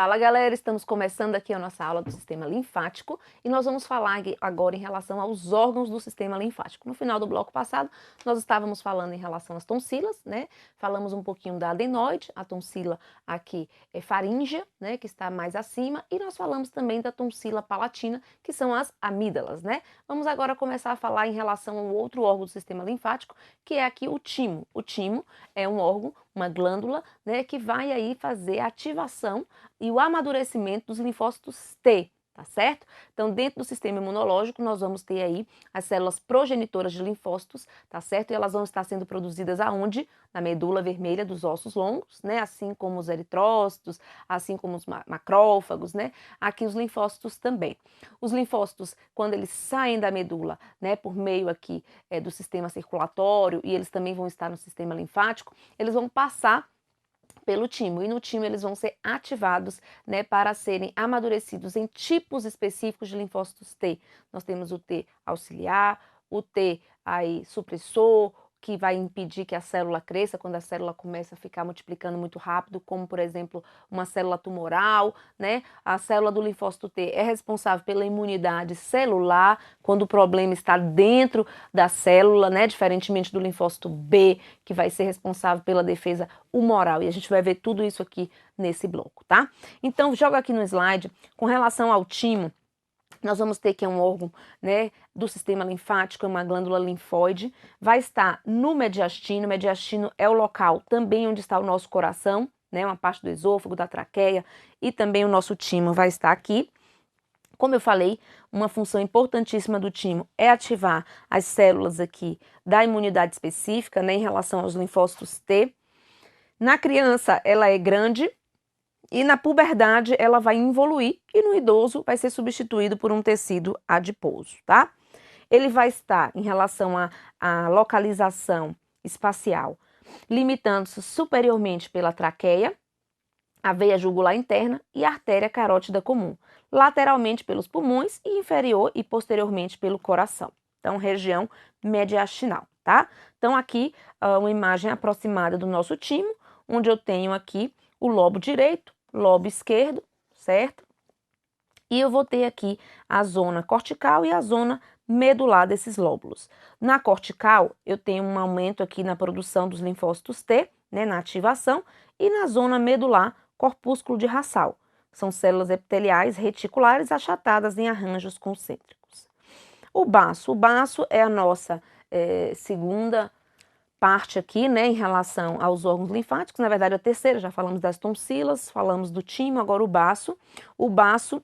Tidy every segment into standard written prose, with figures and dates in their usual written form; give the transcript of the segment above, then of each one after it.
Fala galera, estamos começando aqui a nossa aula do sistema linfático e nós vamos falar agora em relação aos órgãos do sistema linfático. No final do bloco passado, nós estávamos falando em relação às tonsilas, né? Falamos um pouquinho da adenoide, a tonsila aqui é faríngea, né? Que está mais acima, e nós falamos também da tonsila palatina, que são as amígdalas, né? Vamos agora começar a falar em relação ao outro órgão do sistema linfático, que é aqui o timo. O timo é um órgão, uma glândula, né? Que vai aí fazer a ativação e o amadurecimento dos linfócitos T, tá certo? Então, dentro do sistema imunológico, nós vamos ter aí as células progenitoras de linfócitos, tá certo? E elas vão estar sendo produzidas aonde? Na medula vermelha dos ossos longos, né? Assim como os eritrócitos, assim como os macrófagos, né? Aqui os linfócitos também. Os linfócitos, quando eles saem da medula, né? Por meio aqui do sistema circulatório, e eles também vão estar no sistema linfático, eles vão passar pelo timo, e no timo eles vão ser ativados, né, para serem amadurecidos em tipos específicos de linfócitos T. Nós temos o T auxiliar, o T aí supressor, que vai impedir que a célula cresça quando a célula começa a ficar multiplicando muito rápido, como por exemplo uma célula tumoral, né? A célula do linfócito T é responsável pela imunidade celular, quando o problema está dentro da célula, né? Diferentemente do linfócito B, que vai ser responsável pela defesa humoral. E a gente vai ver tudo isso aqui nesse bloco, tá? Então, joga aqui no slide, com relação ao timo, nós vamos ter que é um órgão, né, do sistema linfático, é uma glândula linfóide, vai estar no mediastino. O mediastino é o local também onde está o nosso coração, né, uma parte do esôfago, da traqueia, e também o nosso timo vai estar aqui. Como eu falei, uma função importantíssima do timo é ativar as células aqui da imunidade específica, né, em relação aos linfócitos T. Na criança, ela é grande, e na puberdade ela vai involuir, e no idoso vai ser substituído por um tecido adiposo, tá? Ele vai estar em relação à localização espacial, limitando-se superiormente pela traqueia, a veia jugular interna e a artéria carótida comum, lateralmente pelos pulmões e inferior e posteriormente pelo coração. Então, região mediastinal, tá? Então, aqui uma imagem aproximada do nosso timo, onde eu tenho aqui o lobo direito, lobo esquerdo, certo? E eu vou ter aqui a zona cortical e a zona medular desses lóbulos. Na cortical, eu tenho um aumento aqui na produção dos linfócitos T, né, na ativação, e na zona medular, corpúsculo de Rassal. São células epiteliais reticulares achatadas em arranjos concêntricos. O baço é a nossa segunda parte aqui, né, em relação aos órgãos linfáticos. Na verdade, a terceira, já falamos das tonsilas, falamos do timo, agora o baço. O baço,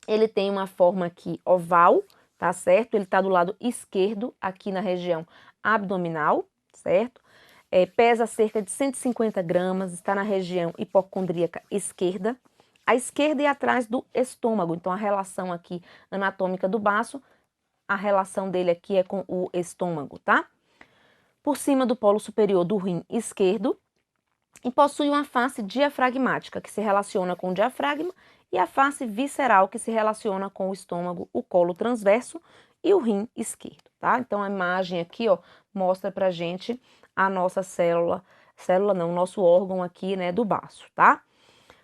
ele tem uma forma aqui oval, tá certo? Ele está do lado esquerdo, aqui na região abdominal, certo? Pesa cerca de 150 gramas, está na região hipocondríaca esquerda. À esquerda e atrás do estômago. Então, a relação aqui anatômica do baço, a relação dele aqui é com o estômago, tá? Por cima do polo superior do rim esquerdo, e possui uma face diafragmática, que se relaciona com o diafragma, e a face visceral, que se relaciona com o estômago, o colo transverso e o rim esquerdo, tá? Então, a imagem aqui, ó, mostra pra gente a nossa o nosso órgão aqui, né, do baço, tá?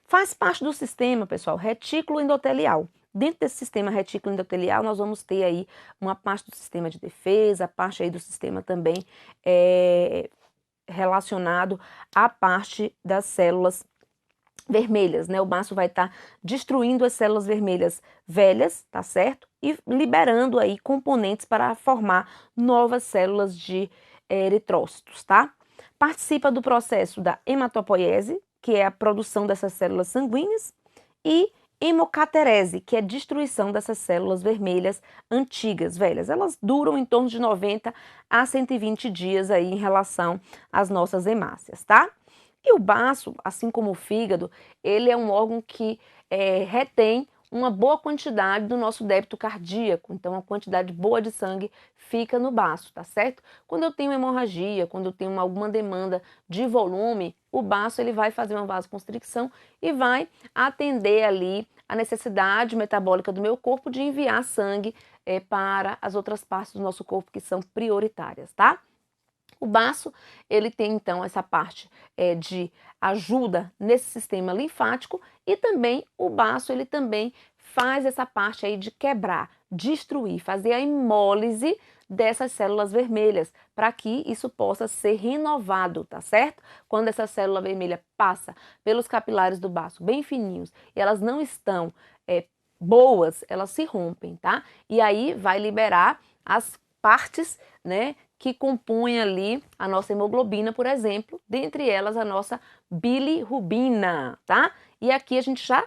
Faz parte do sistema, pessoal, retículo endotelial. Dentro desse sistema retículo endotelial, nós vamos ter aí uma parte do sistema de defesa, a parte aí do sistema também relacionado à parte das células vermelhas, né? O baço vai estar destruindo as células vermelhas velhas, tá certo? E liberando aí componentes para formar novas células de eritrócitos, tá? Participa do processo da hematopoiese, que é a produção dessas células sanguíneas, e hemocaterese, que é a destruição dessas células vermelhas antigas, velhas. Elas duram em torno de 90 a 120 dias aí em relação às nossas hemácias, tá? E o baço, assim como o fígado, ele é um órgão que retém uma boa quantidade do nosso débito cardíaco. Então, uma quantidade boa de sangue fica no baço, tá certo? Quando eu tenho hemorragia, quando eu tenho alguma demanda de volume, o baço ele vai fazer uma vasoconstricção e vai atender ali a necessidade metabólica do meu corpo de enviar sangue para as outras partes do nosso corpo que são prioritárias, tá? O baço, ele tem então essa parte de ajuda nesse sistema linfático e também o baço, ele também faz essa parte aí de quebrar, destruir, fazer a hemólise dessas células vermelhas, para que isso possa ser renovado, tá certo? Quando essa célula vermelha passa pelos capilares do baço bem fininhos e elas não estão boas, elas se rompem, tá? E aí vai liberar as partes, né, que compõem ali a nossa hemoglobina, por exemplo, dentre elas a nossa bilirrubina, tá? E aqui a gente já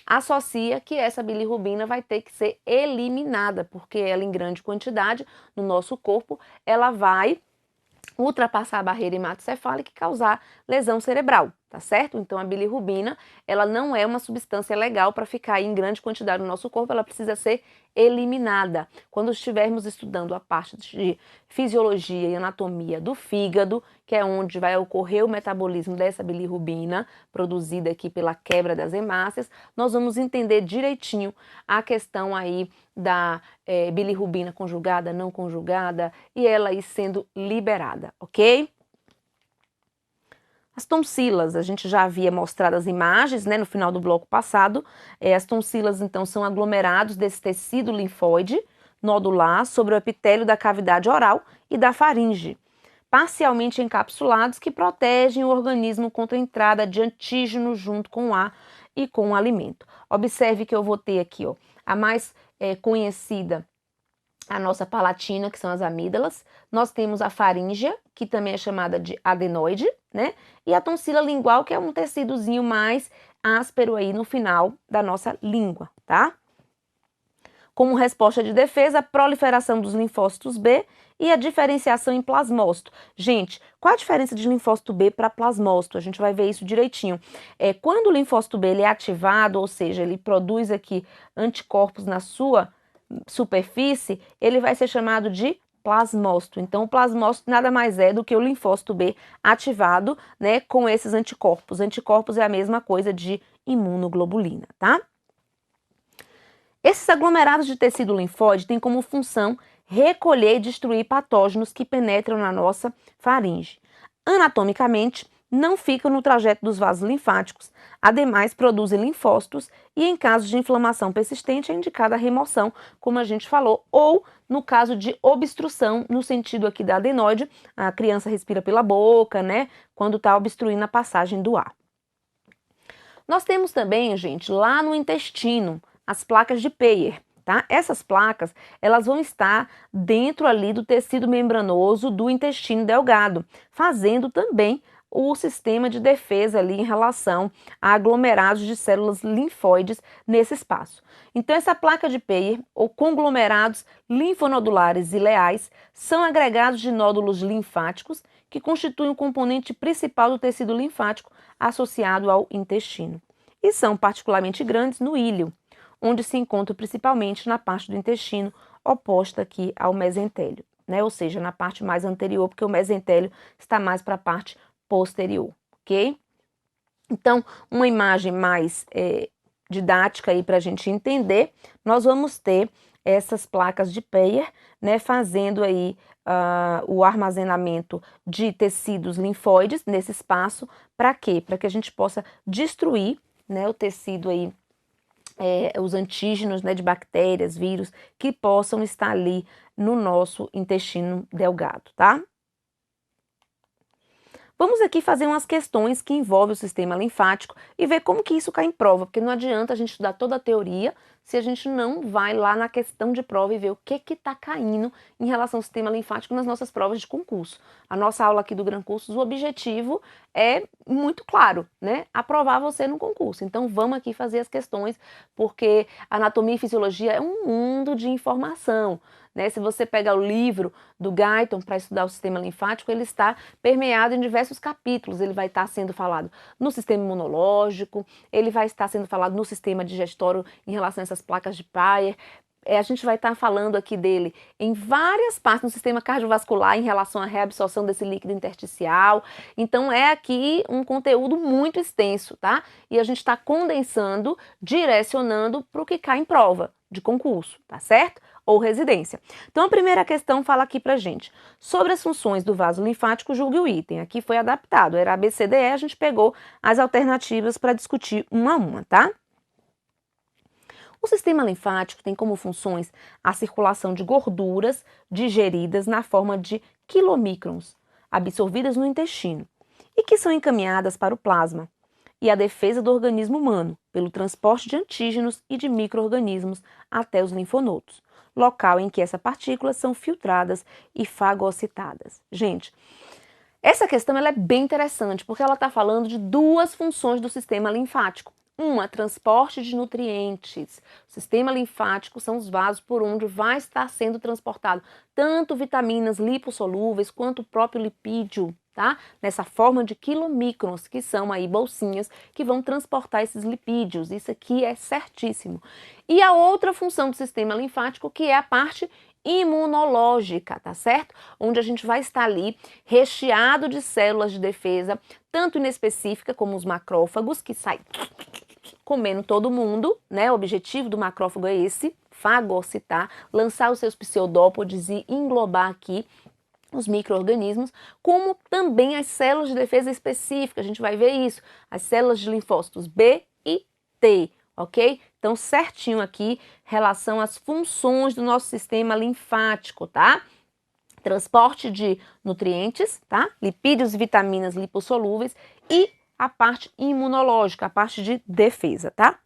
associa que essa bilirrubina vai ter que ser eliminada, porque ela em grande quantidade no nosso corpo, ela vai ultrapassar a barreira hematocefálica e causar lesão cerebral, tá certo? Então a bilirrubina, ela não é uma substância legal para ficar aí em grande quantidade no nosso corpo, ela precisa ser eliminada. Quando estivermos estudando a parte de fisiologia e anatomia do fígado, que é onde vai ocorrer o metabolismo dessa bilirrubina, produzida aqui pela quebra das hemácias, nós vamos entender direitinho a questão aí da bilirrubina conjugada, não conjugada, e ela aí sendo liberada, ok? As tonsilas, a gente já havia mostrado as imagens, né, no final do bloco passado. As tonsilas, então, são aglomerados desse tecido linfóide nodular sobre o epitélio da cavidade oral e da faringe, parcialmente encapsulados, que protegem o organismo contra a entrada de antígeno junto com o ar e com o alimento. Observe que eu vou ter aqui, ó, a mais conhecida, a nossa palatina, que são as amígdalas. Nós temos a faríngea, que também é chamada de adenoide, né? E a tonsila lingual, que é um tecidozinho mais áspero aí no final da nossa língua, tá? Como resposta de defesa, a proliferação dos linfócitos B e a diferenciação em plasmócito. Gente, qual a diferença de linfócito B para plasmócito? A gente vai ver isso direitinho. Quando o linfócito B ele é ativado, ou seja, ele produz aqui anticorpos na sua superfície, ele vai ser chamado de plasmócito. Então, o plasmócito nada mais é do que o linfócito B ativado, né, com esses anticorpos. Anticorpos é a mesma coisa de imunoglobulina, tá? Esses aglomerados de tecido linfóide têm como função recolher e destruir patógenos que penetram na nossa faringe. Anatomicamente, não ficam no trajeto dos vasos linfáticos, ademais produzem linfócitos e em casos de inflamação persistente é indicada a remoção, como a gente falou, ou no caso de obstrução, no sentido aqui da adenoide, a criança respira pela boca, né, quando está obstruindo a passagem do ar. Nós temos também, gente, lá no intestino, as placas de Peyer, tá? Essas placas, elas vão estar dentro ali do tecido membranoso do intestino delgado, fazendo também o sistema de defesa ali em relação a aglomerados de células linfóides nesse espaço. Então, essa placa de Peyer, ou conglomerados linfonodulares ileais, são agregados de nódulos linfáticos que constituem o componente principal do tecido linfático associado ao intestino. E são particularmente grandes no íleo, onde se encontram principalmente na parte do intestino oposta aqui ao mesentélio, né? Ou seja, na parte mais anterior, porque o mesentélio está mais para a parte posterior, ok? Então, uma imagem mais didática aí para a gente entender, nós vamos ter essas placas de Peyer, né, fazendo aí o armazenamento de tecidos linfóides nesse espaço, para quê? Para que a gente possa destruir, né, o tecido aí, os antígenos, né, de bactérias, vírus, que possam estar ali no nosso intestino delgado, tá? Vamos aqui fazer umas questões que envolvem o sistema linfático e ver como que isso cai em prova, porque não adianta a gente estudar toda a teoria se a gente não vai lá na questão de prova e ver o que está caindo em relação ao sistema linfático nas nossas provas de concurso. A nossa aula aqui do Gran Cursos, o objetivo é muito claro, né? Aprovar você no concurso. Então vamos aqui fazer as questões, porque anatomia e fisiologia é um mundo de informação, né? Se você pega o livro do Guyton para estudar o sistema linfático, ele está permeado em diversos capítulos. Ele vai estar sendo falado no sistema imunológico, ele vai estar sendo falado no sistema digestório em relação a essas placas de Peyer. A gente vai estar falando aqui dele em várias partes no sistema cardiovascular em relação à reabsorção desse líquido intersticial. Então é aqui um conteúdo muito extenso, tá? E a gente está condensando, direcionando para o que cai em prova de concurso, tá certo? ou residência. Então, a primeira questão fala aqui pra gente. Sobre as funções do vaso linfático, julgue o item. Aqui foi adaptado, era ABCDE, a gente pegou as alternativas para discutir uma a uma, tá? O sistema linfático tem como funções a circulação de gorduras digeridas na forma de quilomicrons, absorvidas no intestino, e que são encaminhadas para o plasma, e a defesa do organismo humano, pelo transporte de antígenos e de micro-organismos até os linfonodos, local em que essas partículas são filtradas e fagocitadas. Gente, essa questão ela é bem interessante, porque ela está falando de duas funções do sistema linfático. Uma, transporte de nutrientes. O sistema linfático são os vasos por onde vai estar sendo transportado tanto vitaminas lipossolúveis quanto o próprio lipídio, tá? Nessa forma de quilomicrons, que são aí bolsinhas que vão transportar esses lipídios. Isso aqui é certíssimo. E a outra função do sistema linfático, que é a parte imunológica, tá certo? Onde a gente vai estar ali recheado de células de defesa, tanto inespecífica como os macrófagos, que saem comendo todo mundo, né? O objetivo do macrófago é esse, fagocitar, lançar os seus pseudópodes e englobar aqui os micro-organismos, como também as células de defesa específicas, a gente vai ver isso, as células de linfócitos B e T, ok? Então, certinho aqui, relação às funções do nosso sistema linfático, tá? Transporte de nutrientes, tá? Lipídios e vitaminas lipossolúveis e a parte imunológica, a parte de defesa, tá?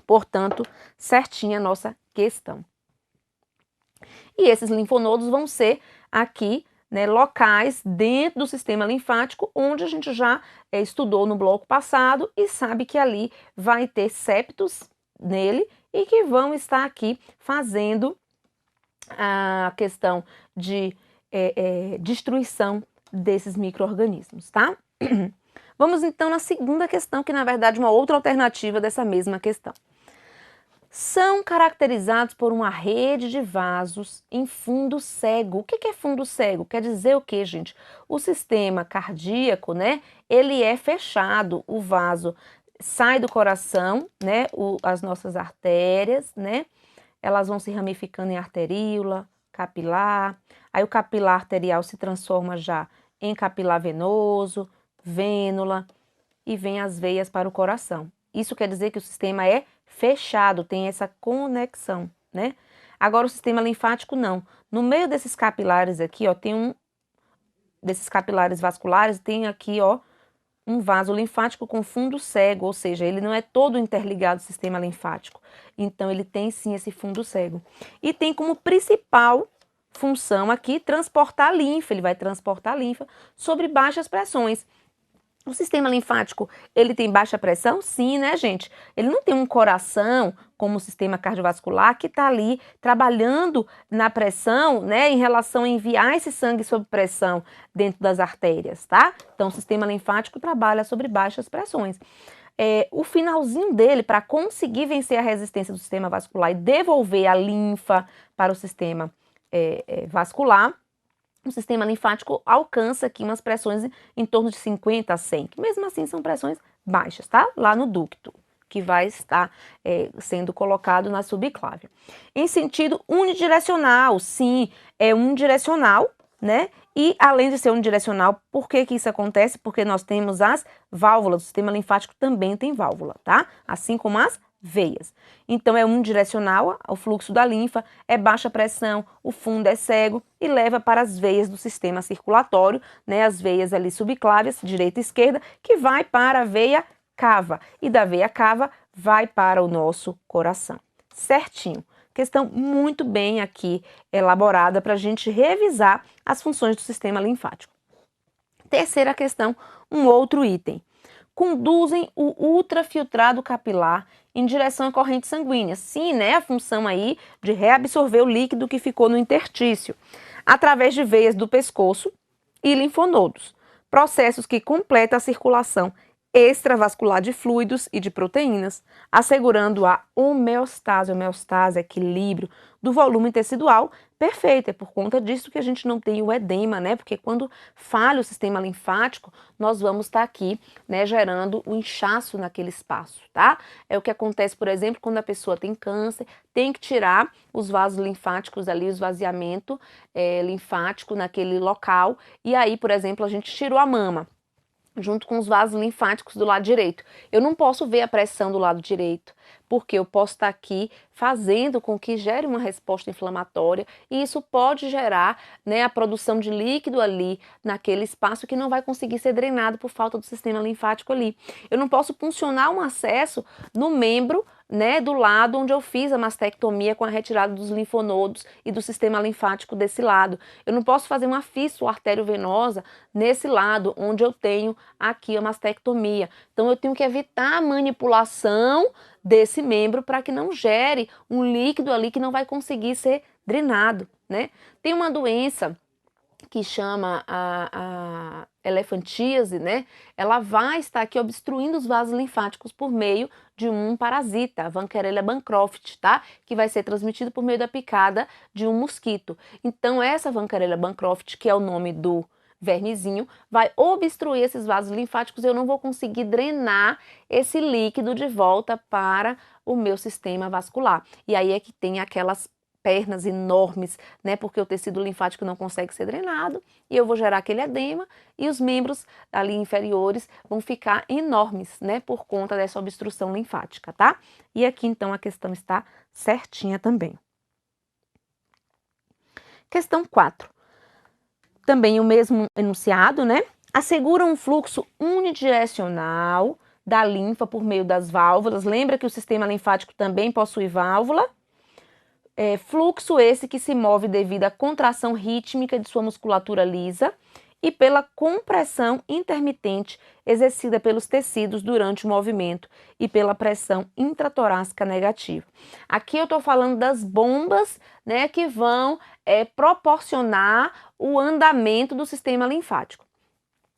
Portanto, certinha a nossa questão. E esses linfonodos vão ser aqui, né, locais dentro do sistema linfático, onde a gente já estudou no bloco passado e sabe que ali vai ter septos nele e que vão estar aqui fazendo a questão de destruição desses micro-organismos, tá? Vamos então na segunda questão, que na verdade é uma outra alternativa dessa mesma questão. São caracterizados por uma rede de vasos em fundo cego. O que é fundo cego? Quer dizer o que, gente? O sistema cardíaco, né? Ele é fechado, o vaso sai do coração, né? As nossas artérias, né? Elas vão se ramificando em arteríola, capilar. Aí o capilar arterial se transforma já em capilar venoso, vênula, e vem as veias para o coração. Isso quer dizer que o sistema é fechado, tem essa conexão, né? Agora o sistema linfático não. No meio desses capilares aqui, ó, tem desses capilares vasculares, tem aqui, ó, um vaso linfático com fundo cego, ou seja, ele não é todo interligado ao sistema linfático. Então ele tem sim esse fundo cego. E tem como principal função aqui transportar linfa, ele vai transportar linfa sobre baixas pressões. O sistema linfático, ele tem baixa pressão? Sim, né, gente? Ele não tem um coração, como o sistema cardiovascular, que está ali trabalhando na pressão, né, em relação a enviar esse sangue sob pressão dentro das artérias, tá? Então, o sistema linfático trabalha sobre baixas pressões. O finalzinho dele, para conseguir vencer a resistência do sistema vascular e devolver a linfa para o sistema vascular, o sistema linfático alcança aqui umas pressões em torno de 50 a 100, que mesmo assim são pressões baixas, tá? Lá no ducto, que vai estar sendo colocado na subclávia. Em sentido unidirecional, sim, é unidirecional, né? E além de ser unidirecional, por que isso acontece? Porque nós temos as válvulas, o sistema linfático também tem válvula, tá? Assim como as veias. Então é unidirecional, o fluxo da linfa, é baixa pressão, o fundo é cego e leva para as veias do sistema circulatório, né, as veias ali subclávias, direita e esquerda, que vai para a veia cava e da veia cava vai para o nosso coração. Certinho. Questão muito bem aqui elaborada para a gente revisar as funções do sistema linfático. Terceira questão, um outro item. Conduzem o ultrafiltrado capilar em direção à corrente sanguínea. Sim, né? A função aí de reabsorver o líquido que ficou no interstício, através de veias do pescoço e linfonodos. Processos que completam a circulação extravascular de fluidos e de proteínas, assegurando a homeostase, equilíbrio do volume tecidual Perfeito, é por conta disso que a gente não tem o edema, né? Porque quando falha o sistema linfático, nós vamos estar aqui, né, gerando o inchaço naquele espaço, tá? É o que acontece, por exemplo, quando a pessoa tem câncer, tem que tirar os vasos linfáticos ali, o esvaziamento linfático naquele local, e aí, por exemplo, a gente tirou a mama junto com os vasos linfáticos do lado direito. Eu não posso ver a pressão do lado direito, porque eu posso estar aqui fazendo com que gere uma resposta inflamatória e isso pode gerar, né, a produção de líquido ali naquele espaço que não vai conseguir ser drenado por falta do sistema linfático ali. Eu não posso puncionar um acesso no membro, né, do lado onde eu fiz a mastectomia com a retirada dos linfonodos e do sistema linfático desse lado. Eu não posso fazer uma fístula arteriovenosa nesse lado onde eu tenho aqui a mastectomia. Então eu tenho que evitar a manipulação desse membro para que não gere um líquido ali que não vai conseguir ser drenado, né? Tem uma doença que chama a elefantíase, né? Ela vai estar aqui obstruindo os vasos linfáticos por meio de um parasita, a Vankerella bancroft, tá? Que vai ser transmitido por meio da picada de um mosquito. Então, essa Vankerella bancroft, que é o nome do vermezinho, vai obstruir esses vasos linfáticos e eu não vou conseguir drenar esse líquido de volta para o meu sistema vascular. E aí é que tem aquelas pernas enormes, né? Porque o tecido linfático não consegue ser drenado e eu vou gerar aquele edema e os membros ali inferiores vão ficar enormes, né? Por conta dessa obstrução linfática, tá? E aqui então a questão está certinha também. Questão 4. Também o mesmo enunciado, né? Assegura um fluxo unidirecional da linfa por meio das válvulas. Lembra que o sistema linfático também possui válvula? Fluxo esse que se move devido à contração rítmica de sua musculatura lisa e pela compressão intermitente exercida pelos tecidos durante o movimento e pela pressão intratorácica negativa. Aqui eu estou falando das bombas, né, que vão proporcionar o andamento do sistema linfático.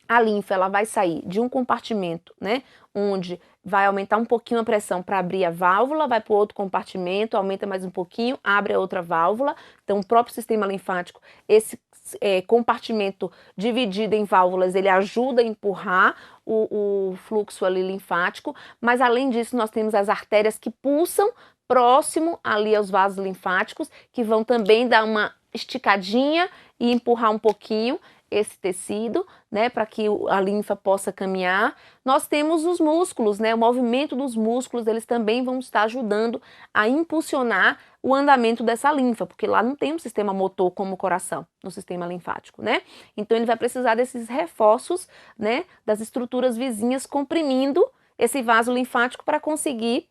A linfa ela vai sair de um compartimento, né, onde vai aumentar um pouquinho a pressão para abrir a válvula, vai para o outro compartimento, aumenta mais um pouquinho, abre a outra válvula. Então, o próprio sistema linfático, esse compartimento dividido em válvulas, ele ajuda a empurrar o fluxo ali linfático, mas além disso, nós temos as artérias que pulsam próximo ali aos vasos linfáticos, que vão também dar uma esticadinha e empurrar um pouquinho esse tecido, né, para que a linfa possa caminhar. Nós temos os músculos, né, o movimento dos músculos, eles também vão estar ajudando a impulsionar o andamento dessa linfa, porque lá não tem um sistema motor como o coração, no sistema linfático, né? Então ele vai precisar desses reforços, né, das estruturas vizinhas comprimindo esse vaso linfático para conseguir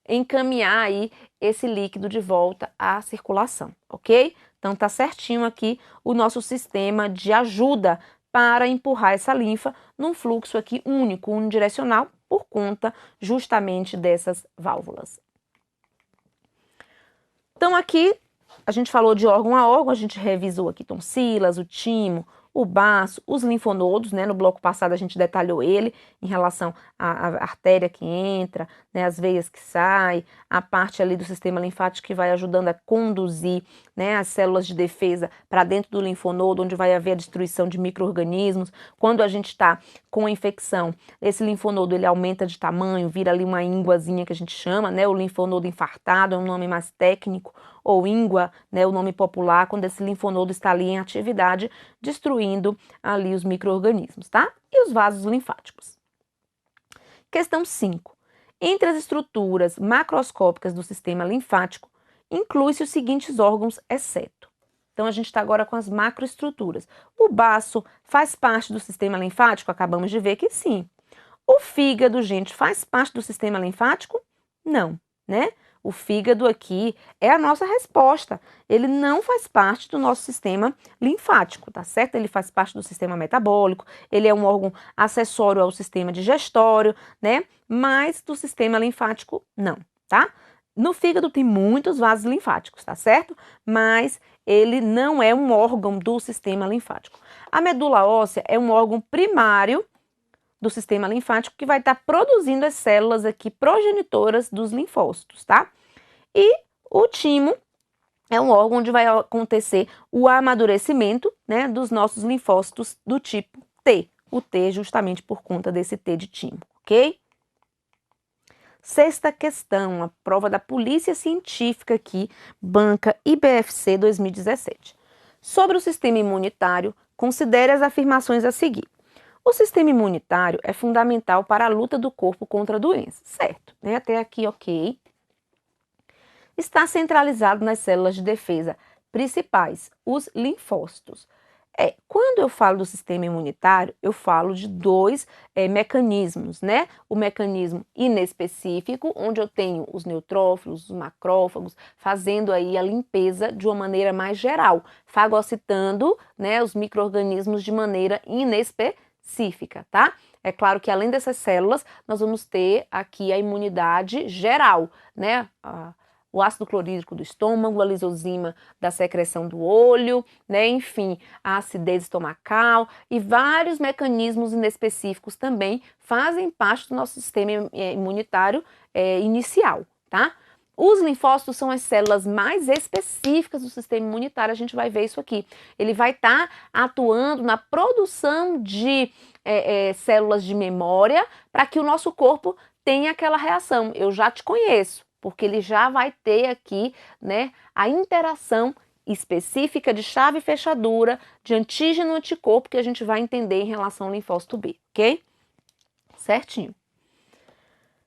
encaminhar aí esse líquido de volta à circulação, ok? Então tá certinho aqui o nosso sistema de ajuda para empurrar essa linfa num fluxo aqui único, unidirecional, por conta justamente dessas válvulas. Então aqui a gente falou de órgão a órgão, a gente revisou aqui tonsilas, o timo, o baço, os linfonodos, né? No bloco passado a gente detalhou ele em relação à artéria que entra, né? As veias que saem, a parte ali do sistema linfático que vai ajudando a conduzir, né, as células de defesa para dentro do linfonodo, onde vai haver a destruição de micro-organismos. Quando a gente está com a infecção, esse linfonodo ele aumenta de tamanho, vira ali uma ínguazinha que a gente chama, né? O linfonodo infartado é um nome mais técnico, ou íngua, né, o nome popular, quando esse linfonodo está ali em atividade, destruindo ali os micro-organismos, tá? E os vasos linfáticos. Questão 5. Entre as estruturas macroscópicas do sistema linfático, inclui-se os seguintes órgãos, exceto. Então, a gente está agora com as macroestruturas. O baço faz parte do sistema linfático? Acabamos de ver que sim. O fígado, gente, faz parte do sistema linfático? Não, né? O fígado aqui é a nossa resposta. Ele não faz parte do nosso sistema linfático, tá certo? Ele faz parte do sistema metabólico, ele é um órgão acessório ao sistema digestório, né? Mas do sistema linfático, não, tá? No fígado tem muitos vasos linfáticos, tá certo? Mas ele não é um órgão do sistema linfático. A medula óssea é um órgão primário do sistema linfático que vai estar produzindo as células aqui progenitoras dos linfócitos, tá? E o timo é um órgão onde vai acontecer o amadurecimento, né, dos nossos linfócitos do tipo T. O T justamente por conta desse T de timo, ok? Sexta questão, a prova da Polícia Científica aqui, banca IBFC 2017. Sobre o sistema imunitário, considere as afirmações a seguir. O sistema imunitário é fundamental para a luta do corpo contra doenças, certo? Né? Até aqui, ok. Está centralizado nas células de defesa principais, os linfócitos. Quando eu falo do sistema imunitário, eu falo de dois mecanismos, né? O mecanismo inespecífico, onde eu tenho os neutrófilos, os macrófagos, fazendo aí a limpeza de uma maneira mais geral, fagocitando, né, os micro-organismos de maneira inespecífica, tá? É claro que além dessas células, nós vamos ter aqui a imunidade geral, né? O ácido clorídrico do estômago, a lisozima da secreção do olho, né? Enfim, a acidez estomacal e vários mecanismos inespecíficos também fazem parte do nosso sistema imunitário inicial, tá? Os linfócitos são as células mais específicas do sistema imunitário, a gente vai ver isso aqui. Ele vai estar atuando na produção de células de memória para que o nosso corpo tenha aquela reação. Eu já te conheço, porque ele já vai ter aqui, né, a interação específica de chave e fechadura, de antígeno e anticorpo, que a gente vai entender em relação ao linfócito B, ok? Certinho.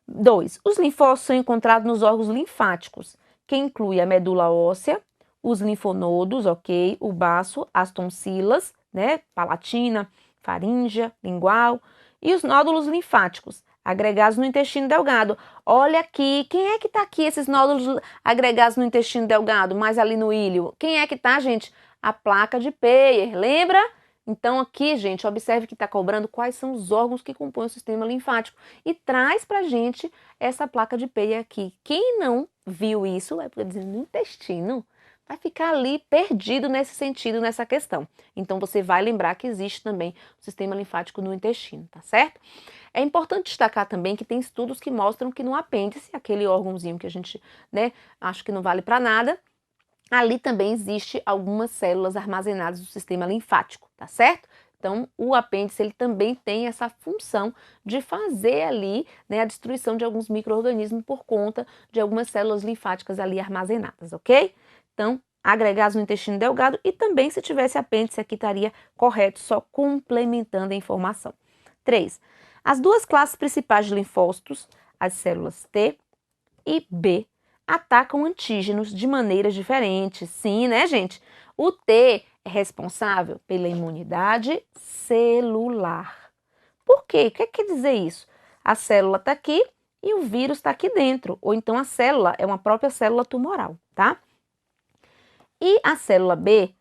2. Os linfócitos são encontrados nos órgãos linfáticos, que inclui a medula óssea, os linfonodos, ok? O baço, as tonsilas, né? Palatina, faríngea, lingual, e os nódulos linfáticos, agregados no intestino delgado. Olha aqui, quem é que tá aqui, esses nódulos agregados no intestino delgado, mais ali no ilho? Quem é que tá, gente? A placa de Peyer, lembra? Então aqui, gente, observe que está cobrando quais são os órgãos que compõem o sistema linfático e traz pra gente essa placa de Peyer aqui. Quem não viu isso, vai dizer no intestino, vai ficar ali perdido nesse sentido, nessa questão. Então você vai lembrar que existe também o sistema linfático no intestino, tá certo? É importante destacar também que tem estudos que mostram que no apêndice, aquele órgãozinho que a gente, né, acha que não vale para nada, ali também existe algumas células armazenadas do sistema linfático, tá certo? Então, o apêndice ele também tem essa função de fazer ali, né, a destruição de alguns micro-organismos por conta de algumas células linfáticas ali armazenadas, ok? Então, agregados no intestino delgado e também se tivesse apêndice aqui estaria correto, só complementando a informação. 3. As duas classes principais de linfócitos, as células T e B, atacam antígenos de maneiras diferentes. Sim, né, gente? O T é responsável pela imunidade celular. Por quê? O que quer dizer isso? A célula está aqui e o vírus está aqui dentro. Ou então a célula é uma própria célula tumoral, tá? E a célula B,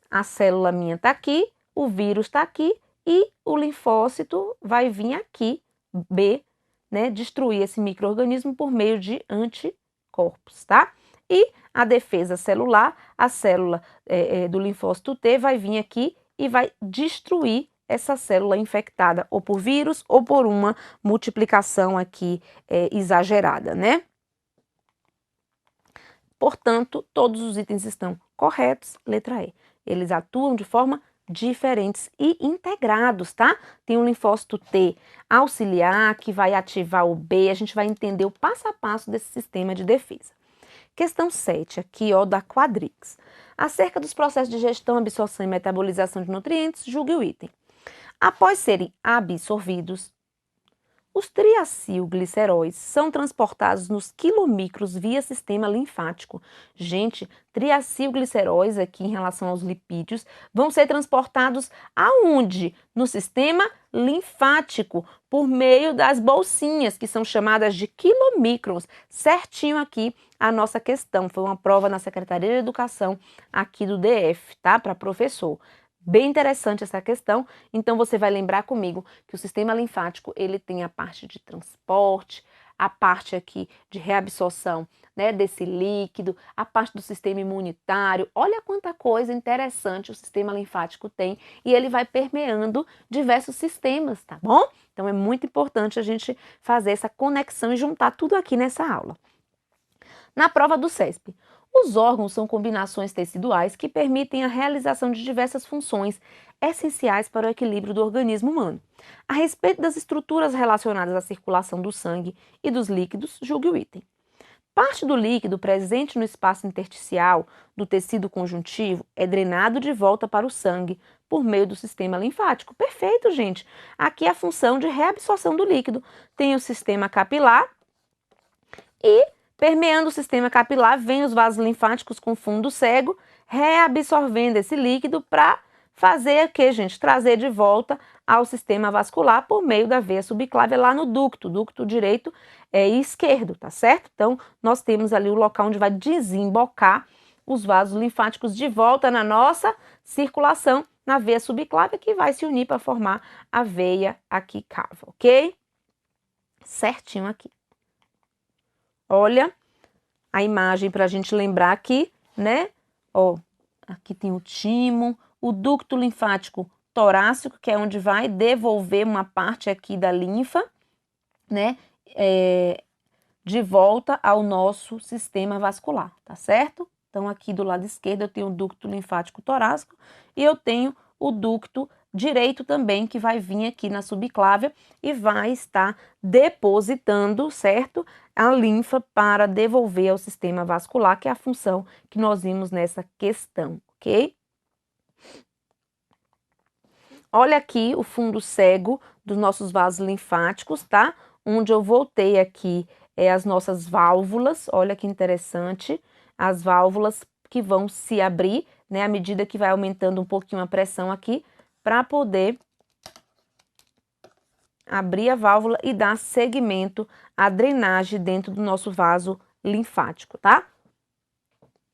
a célula minha está aqui, o vírus está aqui e o linfócito vai vir aqui, B, né, destruir esse micro-organismo por meio de anticorpos, tá? E a defesa celular, a célula do linfócito T vai vir aqui e vai destruir essa célula infectada ou por vírus ou por uma multiplicação aqui exagerada, né? Portanto, todos os itens estão corretos, letra E. Eles atuam de forma diferentes e integrados, tá? Tem um linfócito T auxiliar que vai ativar o B, a gente vai entender o passo a passo desse sistema de defesa. Questão 7, aqui ó, da Quadrix. Acerca dos processos de digestão, absorção e metabolização de nutrientes, julgue o item. Após serem absorvidos, os triacilgliceróis são transportados nos quilomicros via sistema linfático. Gente, triacilgliceróis aqui em relação aos lipídios vão ser transportados aonde? No sistema linfático, por meio das bolsinhas, que são chamadas de quilomicrons. Certinho aqui a nossa questão. Foi uma prova na Secretaria de Educação aqui do DF, tá? Para professor. Bem interessante essa questão, então você vai lembrar comigo que o sistema linfático ele tem a parte de transporte, a parte aqui de reabsorção, né, desse líquido, a parte do sistema imunitário. Olha quanta coisa interessante o sistema linfático tem e ele vai permeando diversos sistemas, tá bom? Então é muito importante a gente fazer essa conexão e juntar tudo aqui nessa aula. Na prova do CESP, Os órgãos são combinações teciduais que permitem a realização de diversas funções essenciais para o equilíbrio do organismo humano. A respeito das estruturas relacionadas à circulação do sangue e dos líquidos, julgue o item. Parte do líquido presente no espaço intersticial do tecido conjuntivo é drenado de volta para o sangue por meio do sistema linfático. Perfeito, gente. Aqui é a função de reabsorção do líquido. Tem o sistema capilar e, permeando o sistema capilar, vem os vasos linfáticos com fundo cego, reabsorvendo esse líquido para fazer o que, gente? Trazer de volta ao sistema vascular por meio da veia subclávia lá no ducto direito e esquerdo, tá certo? Então, nós temos ali o local onde vai desembocar os vasos linfáticos de volta na nossa circulação, na veia subclávia, que vai se unir para formar a veia aqui cava, ok? Certinho aqui. Olha a imagem para a gente lembrar aqui, né? Ó, aqui tem o timo, o ducto linfático torácico, que é onde vai devolver uma parte aqui da linfa, né? De volta ao nosso sistema vascular, tá certo? Então, aqui do lado esquerdo eu tenho o ducto linfático torácico e eu tenho o ducto direito também, que vai vir aqui na subclávia e vai estar depositando, certo? A linfa para devolver ao sistema vascular, que é a função que nós vimos nessa questão, ok? Olha aqui o fundo cego dos nossos vasos linfáticos, tá? Onde eu voltei aqui as nossas válvulas, olha que interessante, as válvulas que vão se abrir, né, à medida que vai aumentando um pouquinho a pressão aqui, para poder abrir a válvula e dar segmento à drenagem dentro do nosso vaso linfático, tá?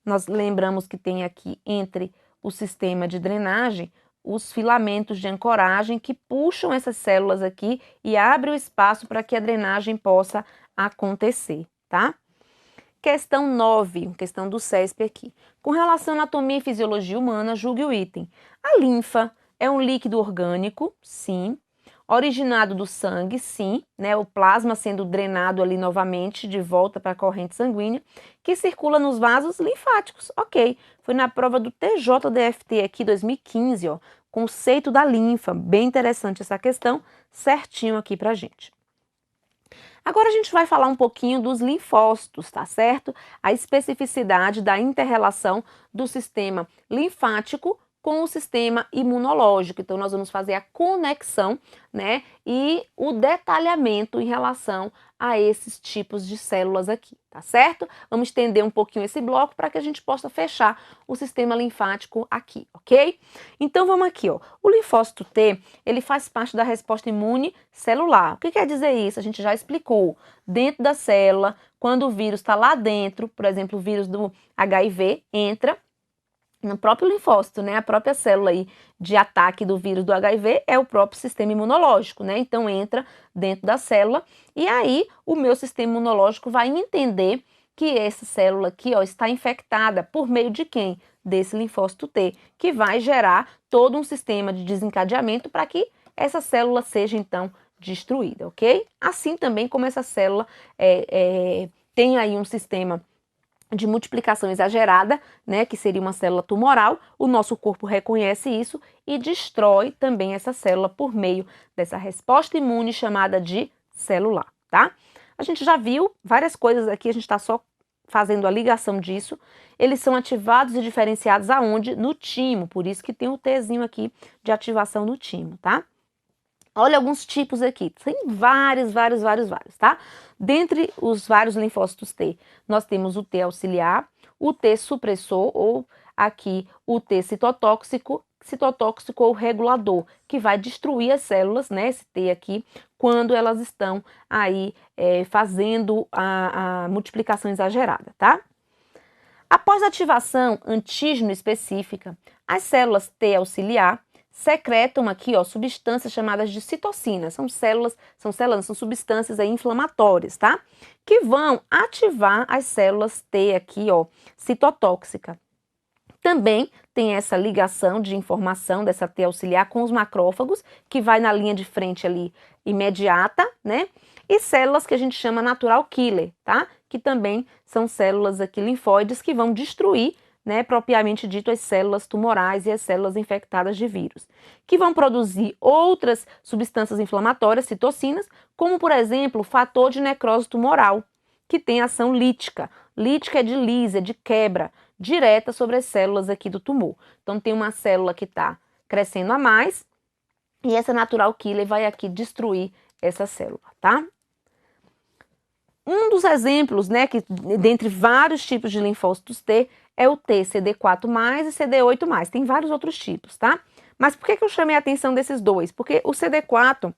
Nós lembramos que tem aqui entre o sistema de drenagem os filamentos de ancoragem que puxam essas células aqui e abrem o espaço para que a drenagem possa acontecer, tá? Questão 9, questão do CESP aqui. Com relação à anatomia e fisiologia humana, julgue o item. A linfa é um líquido orgânico? Sim. Originado do sangue? Sim, né? O plasma sendo drenado ali novamente de volta para a corrente sanguínea, que circula nos vasos linfáticos. Ok, foi na prova do TJDFT aqui 2015, ó. Conceito da linfa, bem interessante essa questão, certinho aqui pra gente. Agora a gente vai falar um pouquinho dos linfócitos, tá certo? A especificidade da inter-relação do sistema linfático com o sistema imunológico. Então, nós vamos fazer a conexão, né, e o detalhamento em relação a esses tipos de células aqui, tá certo? Vamos estender um pouquinho esse bloco para que a gente possa fechar o sistema linfático aqui, ok? Então, vamos aqui, ó. O linfócito T, ele faz parte da resposta imune celular. O que quer dizer isso? A gente já explicou. Dentro da célula, quando o vírus está lá dentro, por exemplo, o vírus do HIV entra no próprio linfócito, né? A própria célula aí de ataque do vírus do HIV é o próprio sistema imunológico, né? Então entra dentro da célula e aí o meu sistema imunológico vai entender que essa célula aqui, ó, está infectada por meio de quem? Desse linfócito T, que vai gerar todo um sistema de desencadeamento para que essa célula seja então destruída, ok? Assim também como essa célula tem aí um sistema de multiplicação exagerada, né, que seria uma célula tumoral, o nosso corpo reconhece isso e destrói também essa célula por meio dessa resposta imune chamada de celular, tá? A gente já viu várias coisas aqui, a gente está só fazendo a ligação disso. Eles são ativados e diferenciados aonde? No timo, por isso que tem o Tzinho aqui de ativação no timo, tá? Olha alguns tipos aqui, tem vários, tá? Dentre os vários linfócitos T, nós temos o T auxiliar, o T supressor ou aqui o T citotóxico ou regulador, que vai destruir as células, né, esse T aqui, quando elas estão aí fazendo a multiplicação exagerada, tá? Após a ativação antígeno específica, as células T auxiliar secretam aqui, ó, substâncias chamadas de citocinas. São substâncias aí inflamatórias, tá? Que vão ativar as células T aqui, ó, citotóxica. Também tem essa ligação de informação dessa T auxiliar com os macrófagos, que vai na linha de frente ali imediata, né? e células que a gente chama natural killer, tá? Que também são células aqui linfóides que vão destruir, né, propriamente dito, as células tumorais e as células infectadas de vírus, que vão produzir outras substâncias inflamatórias, citocinas, como, por exemplo, o fator de necrose tumoral, que tem ação lítica. Lítica é de lisa, de quebra, direta sobre as células aqui do tumor. Então, tem uma célula que está crescendo a mais e essa natural killer vai aqui destruir essa célula, tá? Um dos exemplos, né, que dentre vários tipos de linfócitos T, é o T CD4+ e CD8+. Tem vários outros tipos, tá? Mas por que eu chamei a atenção desses dois? Porque o CD4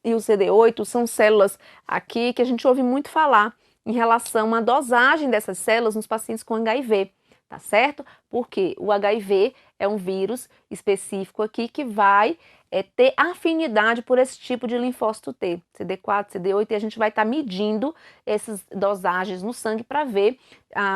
e o CD8 são células aqui que a gente ouve muito falar em relação à dosagem dessas células nos pacientes com HIV, tá certo? Porque o HIV é um vírus específico aqui que vai ter afinidade por esse tipo de linfócito T, CD4, CD8, e a gente vai estar medindo essas dosagens no sangue para ver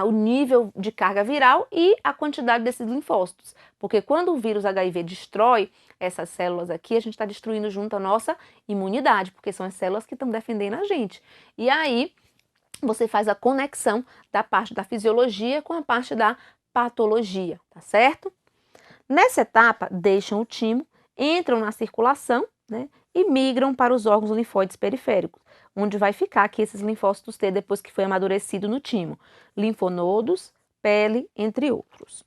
o nível de carga viral e a quantidade desses linfócitos. Porque quando o vírus HIV destrói essas células aqui, a gente está destruindo junto a nossa imunidade, porque são as células que estão defendendo a gente. E aí, você faz a conexão da parte da fisiologia com a parte da patologia, tá certo? Nessa etapa, deixam o timo, entram na circulação, né, e migram para os órgãos linfóides periféricos, onde vai ficar aqui esses linfócitos T depois que foi amadurecido no timo. Linfonodos, pele, entre outros.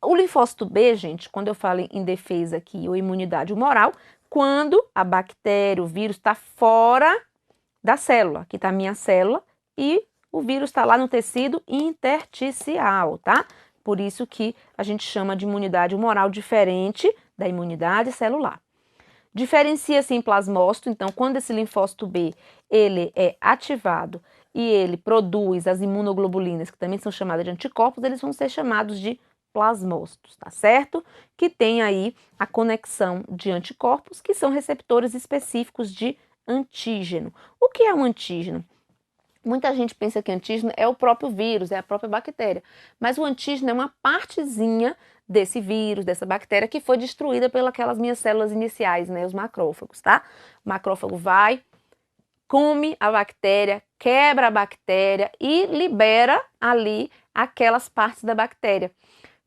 O linfócito B, gente, quando eu falo em defesa aqui ou imunidade humoral, quando a bactéria, o vírus está fora da célula. Aqui está a minha célula e o vírus está lá no tecido intersticial, tá? Por isso que a gente chama de imunidade humoral diferente da imunidade celular. Diferencia-se em plasmócito, então quando esse linfócito B ele é ativado e ele produz as imunoglobulinas, que também são chamadas de anticorpos, eles vão ser chamados de plasmócitos, tá certo? Que tem aí a conexão de anticorpos, que são receptores específicos de antígeno. O que é um antígeno? Muita gente pensa que antígeno é o próprio vírus, é a própria bactéria, mas o antígeno é uma partezinha desse vírus, dessa bactéria que foi destruída pelas minhas células iniciais, né, os macrófagos, tá? O macrófago vai, come a bactéria, quebra a bactéria e libera ali aquelas partes da bactéria.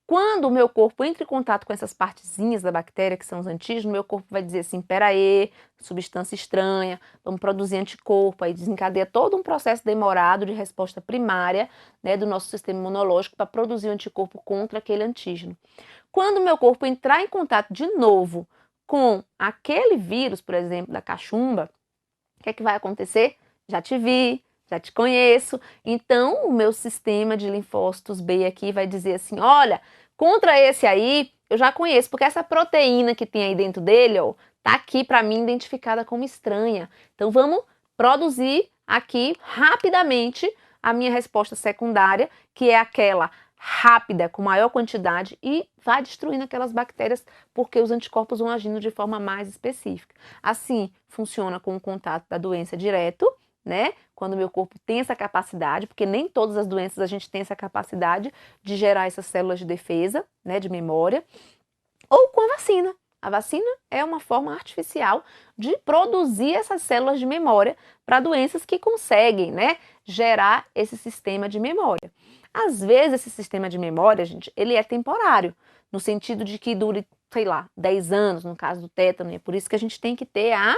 Quando o meu corpo entra em contato com essas partezinhas da bactéria, que são os antígenos, meu corpo vai dizer assim, peraí, substância estranha, vamos produzir anticorpo, aí desencadeia todo um processo demorado de resposta primária, né, do nosso sistema imunológico para produzir o anticorpo contra aquele antígeno. Quando o meu corpo entrar em contato de novo com aquele vírus, por exemplo, da cachumba, o que é que vai acontecer? Já te vi, já te conheço, então o meu sistema de linfócitos B aqui vai dizer assim, olha, contra esse aí, eu já conheço, porque essa proteína que tem aí dentro dele, ó, tá aqui para mim identificada como estranha. Então vamos produzir aqui rapidamente a minha resposta secundária, que é aquela rápida, com maior quantidade, e vai destruindo aquelas bactérias, porque os anticorpos vão agindo de forma mais específica. Assim, funciona com o contato da doença direto, né? Quando o meu corpo tem essa capacidade, porque nem todas as doenças a gente tem essa capacidade de gerar essas células de defesa, né, de memória, ou com a vacina. A vacina é uma forma artificial de produzir essas células de memória para doenças que conseguem, né, gerar esse sistema de memória. Às vezes esse sistema de memória, gente, ele é temporário, no sentido de que dure, sei lá, 10 anos, no caso do tétano, e é por isso que a gente tem que ter a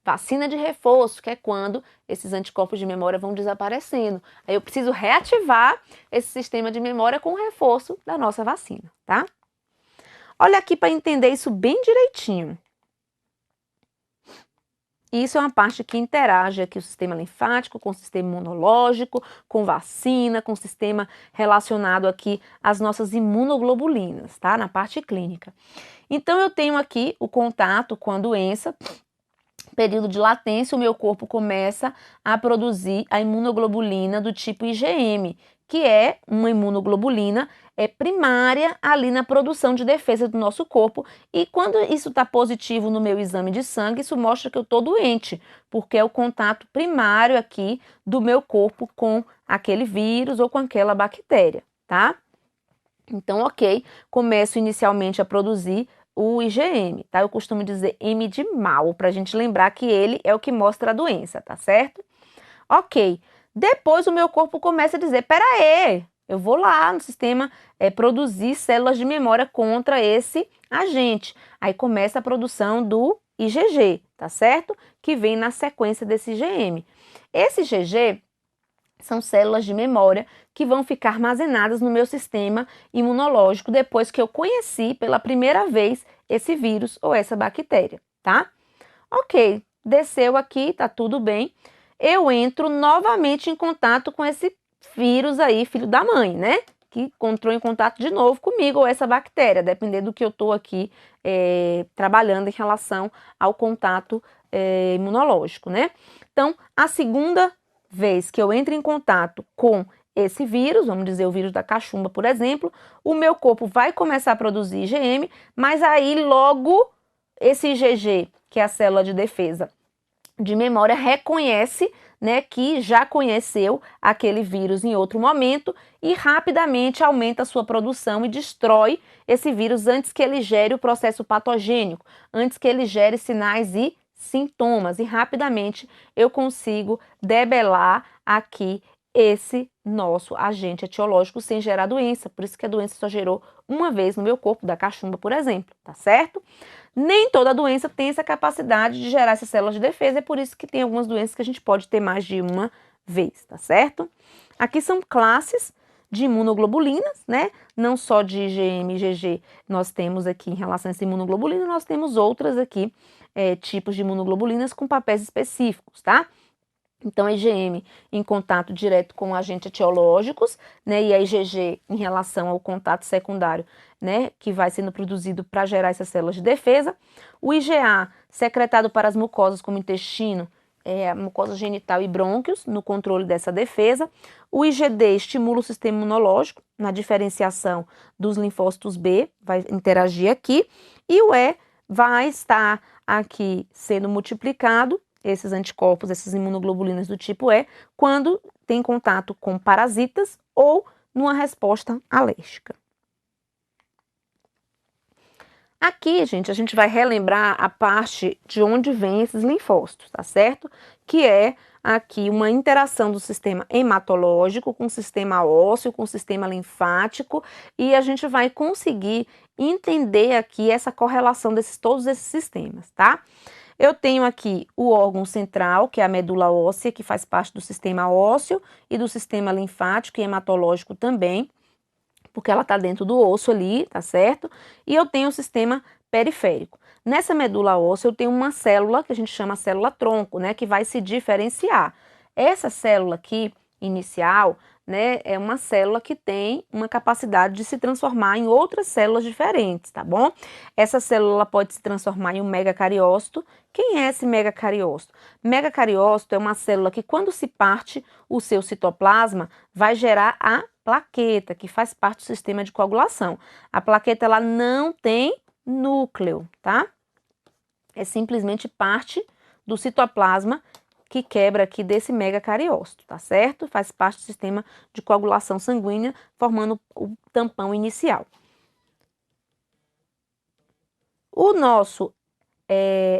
vacina de reforço, que é quando esses anticorpos de memória vão desaparecendo. Aí eu preciso reativar esse sistema de memória com o reforço da nossa vacina, tá? Olha aqui para entender isso bem direitinho. Isso é uma parte que interage aqui o sistema linfático com o sistema imunológico, com vacina, com o sistema relacionado aqui às nossas imunoglobulinas, tá? Na parte clínica. Então eu tenho aqui o contato com a doença, período de latência, o meu corpo começa a produzir a imunoglobulina do tipo IgM, que é uma imunoglobulina primária ali na produção de defesa do nosso corpo. E quando isso está positivo no meu exame de sangue, isso mostra que eu estou doente, porque é o contato primário aqui do meu corpo com aquele vírus ou com aquela bactéria, tá? Então, ok, começo inicialmente a produzir o IgM, tá? Eu costumo dizer M de mal, para a gente lembrar que ele é o que mostra a doença, tá certo? Ok. Depois o meu corpo começa a dizer, pera aí, eu vou lá no sistema produzir células de memória contra esse agente. Aí começa a produção do IgG, tá certo? Que vem na sequência desse IgM. Esse IgG são células de memória que vão ficar armazenadas no meu sistema imunológico depois que eu conheci pela primeira vez esse vírus ou essa bactéria, tá? Ok, desceu aqui, tá tudo bem. Eu entro novamente em contato com esse vírus aí, filho da mãe, né? Que entrou em contato de novo comigo ou essa bactéria, dependendo do que eu tô aqui trabalhando em relação ao contato imunológico, né? Então, a segunda vez que eu entro em contato com esse vírus, vamos dizer o vírus da cachumba, por exemplo, o meu corpo vai começar a produzir IgM, mas aí logo esse IgG, que é a célula de defesa de memória, reconhece, né, que já conheceu aquele vírus em outro momento e rapidamente aumenta a sua produção e destrói esse vírus antes que ele gere o processo patogênico, antes que ele gere sinais e sintomas, e rapidamente eu consigo debelar aqui esse nosso agente etiológico sem gerar doença. Por isso que a doença só gerou uma vez no meu corpo, da cachumba, por exemplo, tá certo? Nem toda doença tem essa capacidade de gerar essas células de defesa, é por isso que tem algumas doenças que a gente pode ter mais de uma vez, tá certo? Aqui são classes de imunoglobulinas, né? Não só de IgM e IgG nós temos aqui em relação a essa imunoglobulina, nós temos outras aqui, tipos de imunoglobulinas com papéis específicos, tá? Então, a IgM em contato direto com agentes etiológicos, né, e a IgG em relação ao contato secundário, né, que vai sendo produzido para gerar essas células de defesa. O IgA, secretado para as mucosas como intestino, a mucosa genital e brônquios, no controle dessa defesa. O IgD estimula o sistema imunológico na diferenciação dos linfócitos B, vai interagir aqui. E o E vai estar aqui sendo multiplicado, esses anticorpos, essas imunoglobulinas do tipo E, quando tem contato com parasitas ou numa resposta alérgica. Aqui, gente, a gente vai relembrar a parte de onde vem esses linfócitos, tá certo? Que é aqui uma interação do sistema hematológico com o sistema ósseo, com o sistema linfático, e a gente vai conseguir entender aqui essa correlação desses todos esses sistemas, tá? Eu tenho aqui o órgão central, que é a medula óssea, que faz parte do sistema ósseo e do sistema linfático e hematológico também, porque ela está dentro do osso ali, tá certo? E eu tenho o sistema periférico. Nessa medula óssea eu tenho uma célula que a gente chama célula tronco, né, que vai se diferenciar. Essa célula aqui, inicial, né, é uma célula que tem uma capacidade de se transformar em outras células diferentes, tá bom? Essa célula pode se transformar em um megacariócito. Quem é esse megacariócito? Megacariócito é uma célula que, quando se parte o seu citoplasma, vai gerar a plaqueta, que faz parte do sistema de coagulação. A plaqueta, ela não tem núcleo, tá? É simplesmente parte do citoplasma que quebra aqui desse megacariócito, tá certo? Faz parte do sistema de coagulação sanguínea, formando o tampão inicial.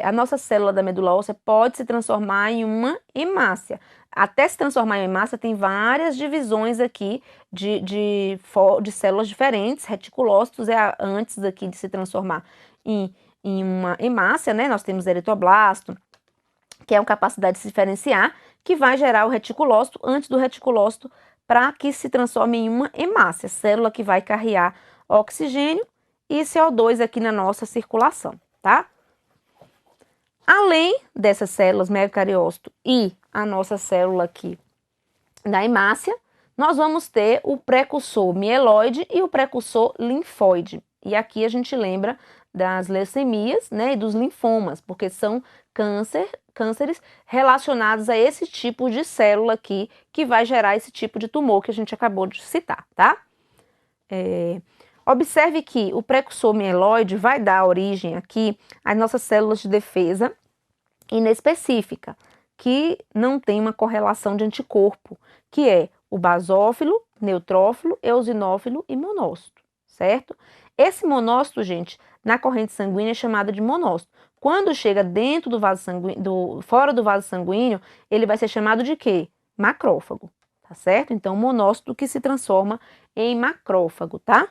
A nossa célula da medula óssea pode se transformar em uma hemácia. Até se transformar em hemácia, tem várias divisões aqui de células diferentes. Reticulócitos é antes aqui de se transformar em uma hemácia, né? Nós temos eritoblasto, que é uma capacidade de se diferenciar, que vai gerar o reticulócito antes do reticulócito para que se transforme em uma hemácia, célula que vai carregar oxigênio e CO2 aqui na nossa circulação, tá? Além dessas células megacariócito e a nossa célula aqui da hemácia, nós vamos ter o precursor mieloide e o precursor linfóide. E aqui a gente lembra das leucemias, né, e dos linfomas, porque são cânceres relacionados a esse tipo de célula aqui, que vai gerar esse tipo de tumor que a gente acabou de citar, tá? Observe que o precursor mieloide vai dar origem aqui às nossas células de defesa inespecífica, que não tem uma correlação de anticorpo, que é o basófilo, neutrófilo, eosinófilo e monócito, certo? Esse monócito, gente, na corrente sanguínea é chamado de monócito. Quando chega dentro do vaso sanguíneo, fora do vaso sanguíneo, ele vai ser chamado de quê? Macrófago, tá certo? Então, monócito que se transforma em macrófago, tá?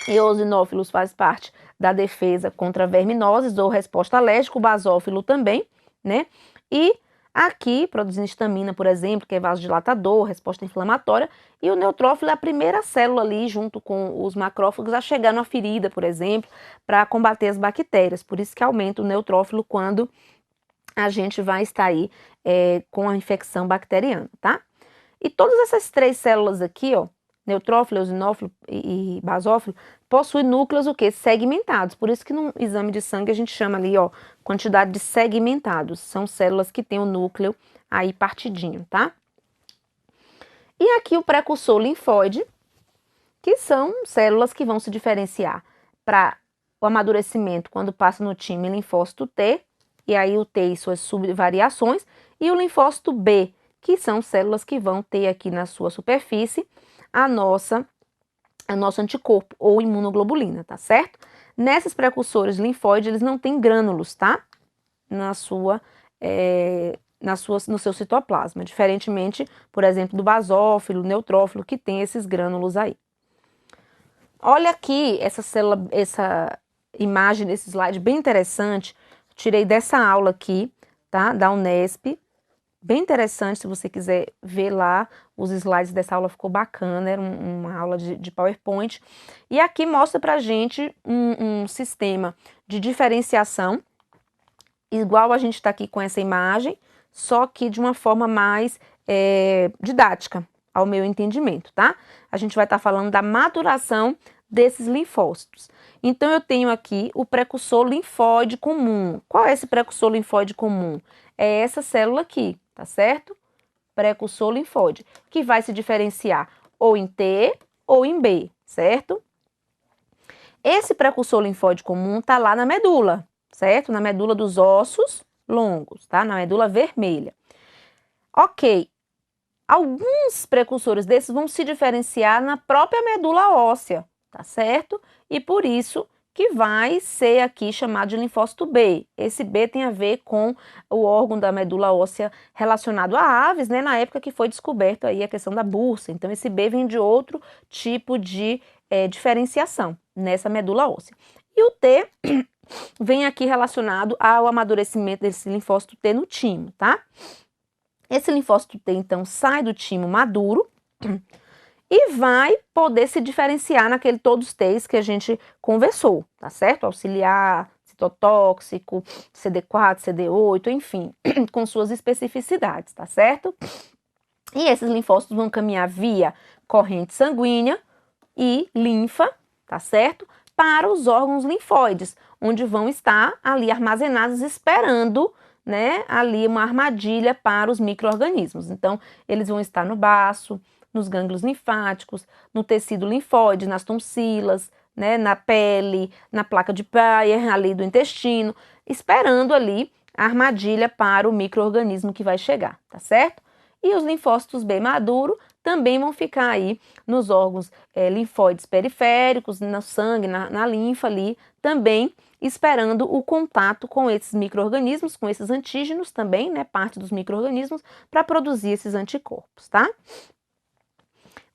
Eosinófilos faz parte da defesa contra verminoses ou resposta alérgica, o basófilo também, né? E aqui, produzindo histamina, por exemplo, que é vasodilatador, resposta inflamatória, e o neutrófilo é a primeira célula ali, junto com os macrófagos, a chegar na ferida, por exemplo, para combater as bactérias. Por isso que aumenta o neutrófilo quando a gente vai estar aí com a infecção bacteriana, tá? E todas essas três células aqui, ó, neutrófilo, eosinófilo e basófilo, possuem núcleos o quê? Segmentados. Por isso que no exame de sangue a gente chama ali, ó, quantidade de segmentados. São células que têm o núcleo aí partidinho, tá? E aqui o precursor linfóide, que são células que vão se diferenciar para o amadurecimento quando passa no time linfócito T, e aí o T e suas subvariações, e o linfócito B, que são células que vão ter aqui na sua superfície a nosso anticorpo ou imunoglobulina, tá certo? Nesses precursores linfóides, eles não têm grânulos, tá? No seu citoplasma, diferentemente, por exemplo, do basófilo, neutrófilo, que tem esses grânulos aí. Olha aqui essa imagem desse slide bem interessante, tirei dessa aula aqui, tá? Da Unesp. Bem interessante, se você quiser ver lá, os slides dessa aula ficou bacana, era uma aula de PowerPoint. E aqui mostra pra gente um sistema de diferenciação, igual a gente está aqui com essa imagem, só que de uma forma mais didática, ao meu entendimento, tá? A gente vai estar falando da maturação desses linfócitos. Então, eu tenho aqui o precursor linfóide comum. Qual é esse precursor linfóide comum? É essa célula aqui, tá certo? Precursor linfóide, que vai se diferenciar ou em T ou em B, certo? Esse precursor linfóide comum tá lá na medula, certo? Na medula dos ossos longos, tá? Na medula vermelha. Ok, alguns precursores desses vão se diferenciar na própria medula óssea, tá certo? E por isso que vai ser aqui chamado de linfócito B. Esse B tem a ver com o órgão da medula óssea relacionado a aves, né? Na época que foi descoberto aí a questão da bursa. Então, esse B vem de outro tipo de diferenciação nessa medula óssea. E o T vem aqui relacionado ao amadurecimento desse linfócito T no timo, tá? Esse linfócito T, então, sai do timo maduro e vai poder se diferenciar naquele todos os T's que a gente conversou, tá certo? Auxiliar, citotóxico, CD4, CD8, enfim, com suas especificidades, tá certo? E esses linfócitos vão caminhar via corrente sanguínea e linfa, tá certo? Para os órgãos linfóides, onde vão estar ali armazenados esperando, né, ali uma armadilha para os micro-organismos. Então, eles vão estar no baço, nos gânglios linfáticos, no tecido linfóide, nas tonsilas, né, na pele, na placa de Peyer, ali do intestino, esperando ali a armadilha para o micro-organismo que vai chegar, tá certo? E os linfócitos B maduro também vão ficar aí nos órgãos linfóides periféricos, no sangue, na linfa ali, também esperando o contato com esses micro-organismos, com esses antígenos também, né, parte dos micro-organismos, para produzir esses anticorpos, tá?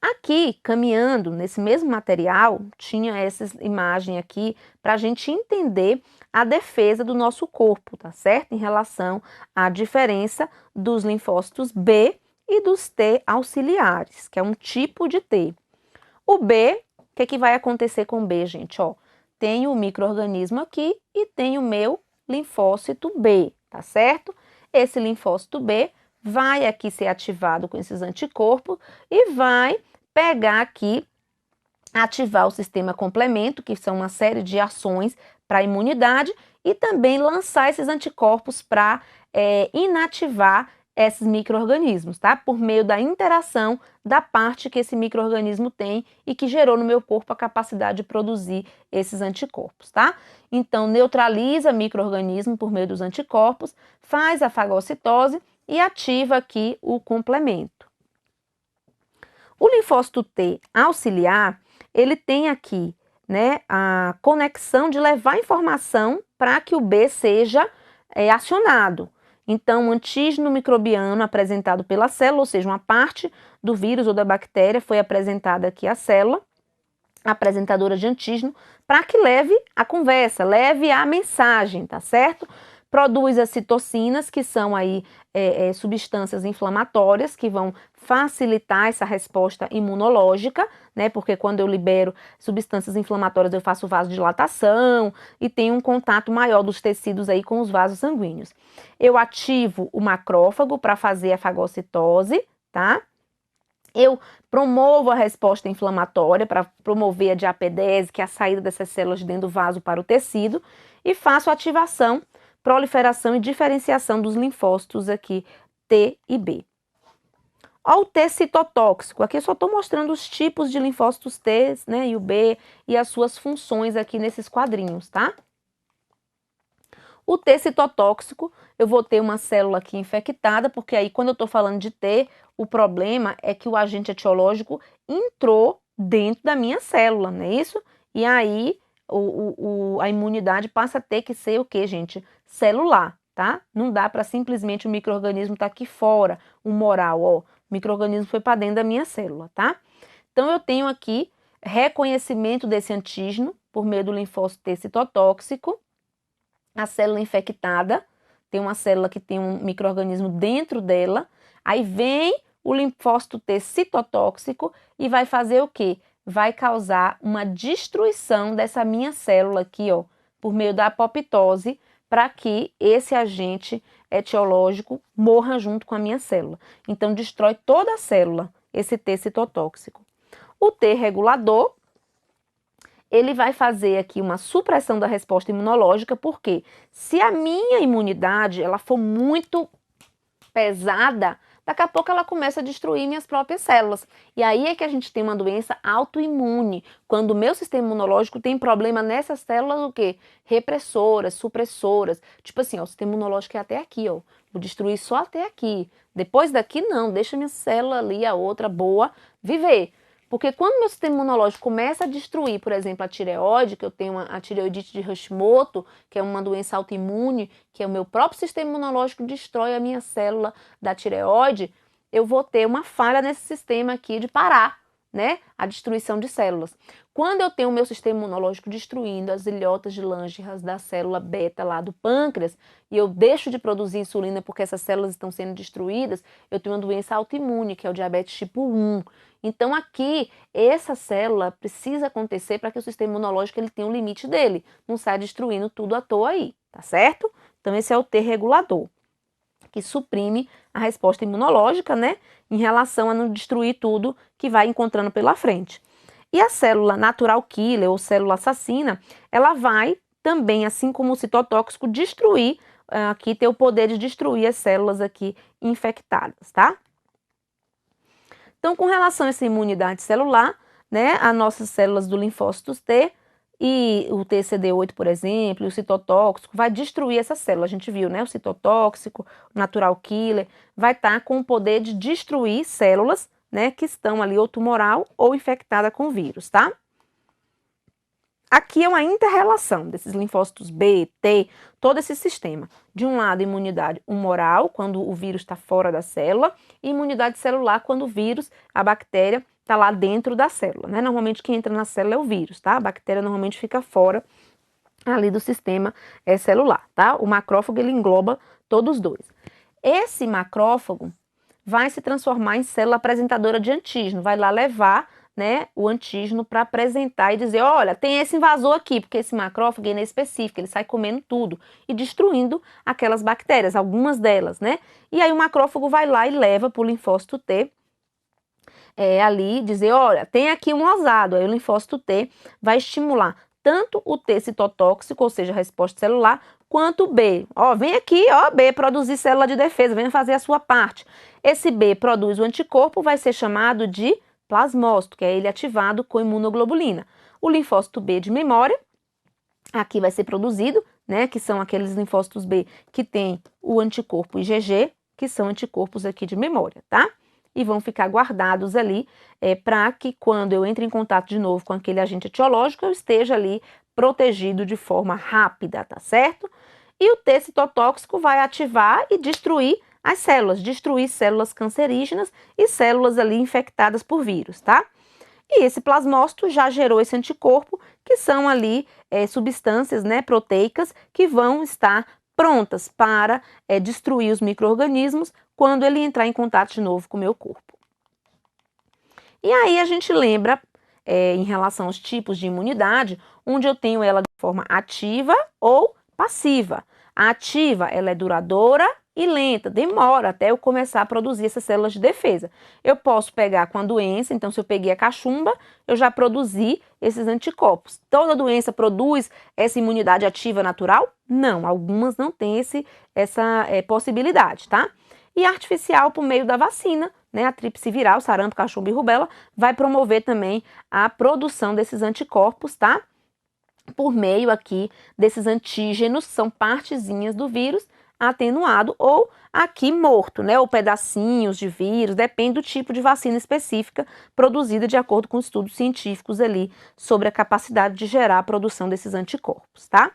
Aqui, caminhando nesse mesmo material, tinha essa imagem aqui para a gente entender a defesa do nosso corpo, tá certo? Em relação à diferença dos linfócitos B e dos T auxiliares, que é um tipo de T. O B, o que vai acontecer com o B, gente? Ó, tem o micro-organismo aqui e tem o meu linfócito B, tá certo? Esse linfócito B vai aqui ser ativado com esses anticorpos e vai pegar aqui, ativar o sistema complemento, que são uma série de ações para a imunidade, e também lançar esses anticorpos para inativar esses micro-organismos, tá? Por meio da interação da parte que esse micro-organismo tem e que gerou no meu corpo a capacidade de produzir esses anticorpos, tá? Então, neutraliza micro-organismo por meio dos anticorpos, faz a fagocitose e ativa aqui o complemento. O linfócito T auxiliar, ele tem aqui, né, a conexão de levar informação para que o B seja acionado. Então, o antígeno microbiano apresentado pela célula, ou seja, uma parte do vírus ou da bactéria foi apresentada aqui à célula, apresentadora de antígeno, para que leve a conversa, leve a mensagem, tá certo? Produz as citocinas, que são aí substâncias inflamatórias que vão facilitar essa resposta imunológica, né? Porque quando eu libero substâncias inflamatórias, eu faço vasodilatação e tenho um contato maior dos tecidos aí com os vasos sanguíneos. Eu ativo o macrófago para fazer a fagocitose, tá? Eu promovo a resposta inflamatória para promover a diapedese, que é a saída dessas células de dentro do vaso para o tecido, e faço a ativação, proliferação e diferenciação dos linfócitos aqui T e B. Olha o T citotóxico, aqui eu só estou mostrando os tipos de linfócitos T, né, e o B e as suas funções aqui nesses quadrinhos, tá? O T citotóxico, eu vou ter uma célula aqui infectada, porque aí quando eu estou falando de T, o problema é que o agente etiológico entrou dentro da minha célula, não é isso? E aí a imunidade passa a ter que ser o quê, gente? Celular, tá? Não dá para simplesmente o micro-organismo estar aqui fora, humoral, ó. O micro-organismo foi para dentro da minha célula, tá? Então eu tenho aqui reconhecimento desse antígeno por meio do linfócito T citotóxico, a célula infectada, tem uma célula que tem um micro-organismo dentro dela, aí vem o linfócito T citotóxico e vai fazer o quê? Vai causar uma destruição dessa minha célula aqui, ó, por meio da apoptose, para que esse agente etiológico morra junto com a minha célula. Então, destrói toda a célula, esse T citotóxico. O T regulador, ele vai fazer aqui uma supressão da resposta imunológica, porque se a minha imunidade ela for muito pesada, daqui a pouco ela começa a destruir minhas próprias células. E aí é que a gente tem uma doença autoimune, quando o meu sistema imunológico tem problema nessas células, o quê? Repressoras, supressoras. Tipo assim, ó, o sistema imunológico é até aqui, ó. Vou destruir só até aqui. Depois daqui, não, deixa minha célula ali, a outra boa, viver. Porque quando meu sistema imunológico começa a destruir, por exemplo, a tireoide, que eu tenho a tireoidite de Hashimoto, que é uma doença autoimune, que é o meu próprio sistema imunológico destrói a minha célula da tireoide, eu vou ter uma falha nesse sistema aqui de parar, né, a destruição de células. Quando eu tenho o meu sistema imunológico destruindo as ilhotas de Langerhans da célula beta lá do pâncreas, e eu deixo de produzir insulina porque essas células estão sendo destruídas, eu tenho uma doença autoimune, que é o diabetes tipo 1. Então aqui, essa célula precisa acontecer para que o sistema imunológico ele tenha um limite dele, não saia destruindo tudo à toa aí, tá certo? Então esse é o T regulador, que suprime a resposta imunológica, né, em relação a não destruir tudo que vai encontrando pela frente. E a célula natural killer, ou célula assassina, ela vai também, assim como o citotóxico, destruir, aqui ter o poder de destruir as células aqui infectadas, tá? Então, com relação a essa imunidade celular, né, as nossas células do linfócito T e o TCD8, por exemplo, e o citotóxico, vai destruir essa célula. A gente viu, né, o citotóxico, o natural killer, vai estar com o poder de destruir células, né, que estão ali ou tumoral ou infectada com vírus, tá? Aqui é uma inter-relação desses linfócitos B, T, todo esse sistema. De um lado, imunidade humoral, quando o vírus está fora da célula, e imunidade celular, quando o vírus, a bactéria, está lá dentro da célula, né? Normalmente quem entra na célula é o vírus, tá? A bactéria normalmente fica fora ali do sistema celular, tá? O macrófago, ele engloba todos os dois. Esse macrófago vai se transformar em célula apresentadora de antígeno, vai lá levar, né, o antígeno para apresentar e dizer, olha, tem esse invasor aqui, porque esse macrófago é específico, ele sai comendo tudo e destruindo aquelas bactérias, algumas delas, né? E aí o macrófago vai lá e leva para o linfócito T, ali dizer, olha, tem aqui um ousado, aí o linfócito T vai estimular tanto o T citotóxico, ou seja, a resposta celular, quanto o B. Ó, vem aqui, ó, B, produzir célula de defesa, vem fazer a sua parte. Esse B produz o anticorpo, vai ser chamado de plasmócito, que é ele ativado com imunoglobulina. O linfócito B de memória, aqui vai ser produzido, né, que são aqueles linfócitos B que tem o anticorpo IgG, que são anticorpos aqui de memória, tá? e vão ficar guardados ali para que quando eu entre em contato de novo com aquele agente etiológico, eu esteja ali protegido de forma rápida, tá certo? E o T citotóxico vai ativar e destruir as células, destruir células cancerígenas e células ali infectadas por vírus, tá? E esse plasmócito já gerou esse anticorpo, que são ali substâncias, né, proteicas, que vão estar prontas para destruir os micro-organismos quando ele entrar em contato de novo com o meu corpo. E aí a gente lembra, em relação aos tipos de imunidade, onde eu tenho ela de forma ativa ou passiva. A ativa, ela é duradoura e lenta, demora até eu começar a produzir essas células de defesa. Eu posso pegar com a doença, então se eu peguei a cachumba, eu já produzi esses anticorpos. Toda doença produz essa imunidade ativa natural? Não, algumas não têm essa possibilidade, tá? E artificial por meio da vacina, né? A tríplice viral, sarampo, cachumba e rubéola, vai promover também a produção desses anticorpos, tá? Por meio aqui desses antígenos, são partezinhas do vírus atenuado ou aqui morto, né? Ou pedacinhos de vírus, depende do tipo de vacina específica produzida de acordo com estudos científicos ali sobre a capacidade de gerar a produção desses anticorpos, tá?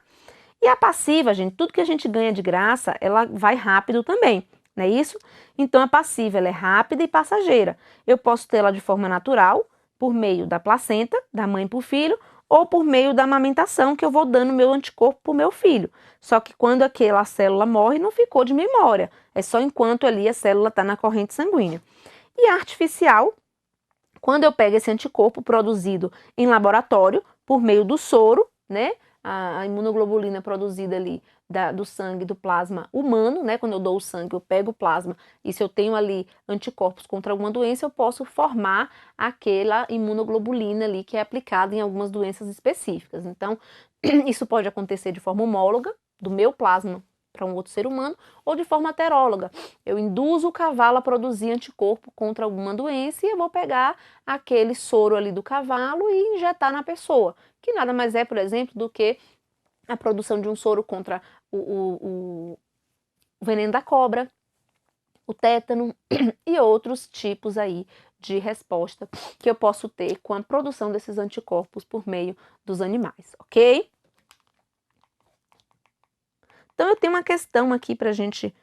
E a passiva, gente, tudo que a gente ganha de graça, ela vai rápido também, não é isso? Então a passiva, ela é rápida e passageira. Eu posso tê-la de forma natural, por meio da placenta, da mãe para o filho, ou por meio da amamentação, que eu vou dando meu anticorpo para o meu filho. Só que quando aquela célula morre, não ficou de memória. É só enquanto ali a célula está na corrente sanguínea. E a artificial, quando eu pego esse anticorpo produzido em laboratório, por meio do soro, né? A imunoglobulina produzida ali do sangue, do plasma humano, né? Quando eu dou o sangue, eu pego o plasma e se eu tenho ali anticorpos contra alguma doença, eu posso formar aquela imunoglobulina ali que é aplicada em algumas doenças específicas. Então, isso pode acontecer de forma homóloga, do meu plasma para um outro ser humano, ou de forma heteróloga. Eu induzo o cavalo a produzir anticorpo contra alguma doença e eu vou pegar aquele soro ali do cavalo e injetar na pessoa, que nada mais é, por exemplo, do que a produção de um soro contra o veneno da cobra, o tétano e outros tipos aí de resposta que eu posso ter com a produção desses anticorpos por meio dos animais, ok? Então, eu tenho uma questão aqui para a gente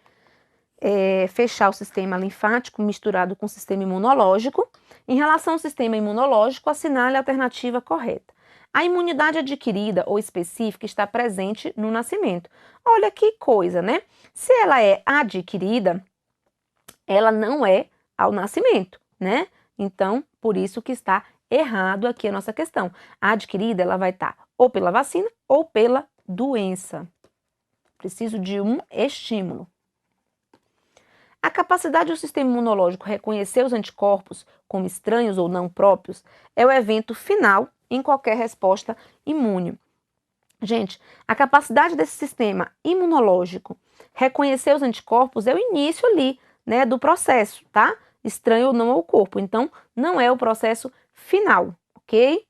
fechar o sistema linfático misturado com o sistema imunológico. Em relação ao sistema imunológico, assinale a alternativa correta. A imunidade adquirida ou específica está presente no nascimento. Olha que coisa, né? Se ela é adquirida, ela não é ao nascimento, né? Então, por isso que está errado aqui a nossa questão. A adquirida, ela vai estar ou pela vacina ou pela doença. Preciso de um estímulo. A capacidade do sistema imunológico reconhecer os anticorpos como estranhos ou não próprios é o evento final em qualquer resposta imune. Gente, a capacidade desse sistema imunológico reconhecer os anticorpos é o início ali, né, do processo, tá? Estranho ou não ao corpo. Então, não é o processo final, ok?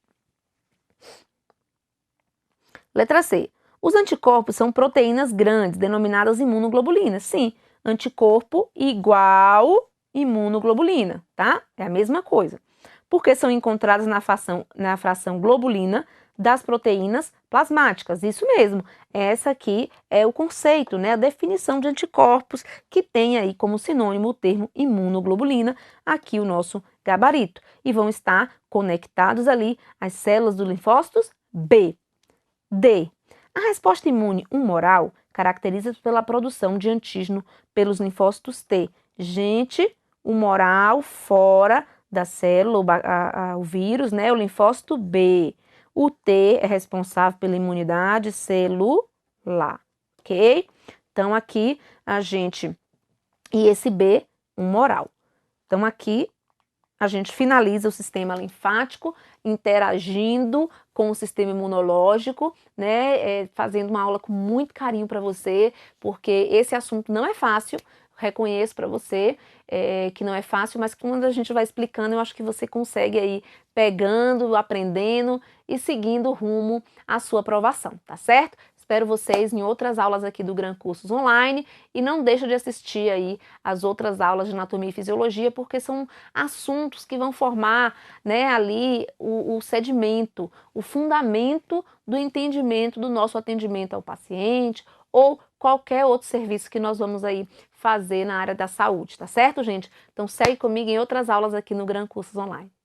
Letra C. Os anticorpos são proteínas grandes, denominadas imunoglobulinas. Sim, anticorpo igual imunoglobulina, tá? É a mesma coisa. Porque são encontradas na fração globulina das proteínas plasmáticas. Isso mesmo, essa aqui é o conceito, né? A definição de anticorpos, que tem aí como sinônimo o termo imunoglobulina, aqui o nosso gabarito. E vão estar conectados ali às células dos linfócitos B. D. A resposta imune humoral caracteriza-se pela produção de antígeno pelos linfócitos T. Gente, humoral fora da célula, o vírus, né? O linfócito B. O T é responsável pela imunidade celular, ok? Então, aqui a gente... E esse B, humoral. Então, aqui a gente finaliza o sistema linfático interagindo com o sistema imunológico, né? Fazendo uma aula com muito carinho para você, porque esse assunto não é fácil, reconheço para você que não é fácil, mas quando a gente vai explicando, eu acho que você consegue aí pegando, aprendendo e seguindo rumo à sua aprovação, tá certo? espero vocês em outras aulas aqui do Gran Cursos Online e não deixa de assistir aí as outras aulas de anatomia e fisiologia, porque são assuntos que vão formar, né, ali o sedimento, o fundamento do entendimento do nosso atendimento ao paciente ou qualquer outro serviço que nós vamos aí fazer na área da saúde, tá certo, gente? Então segue comigo em outras aulas aqui no Gran Cursos Online.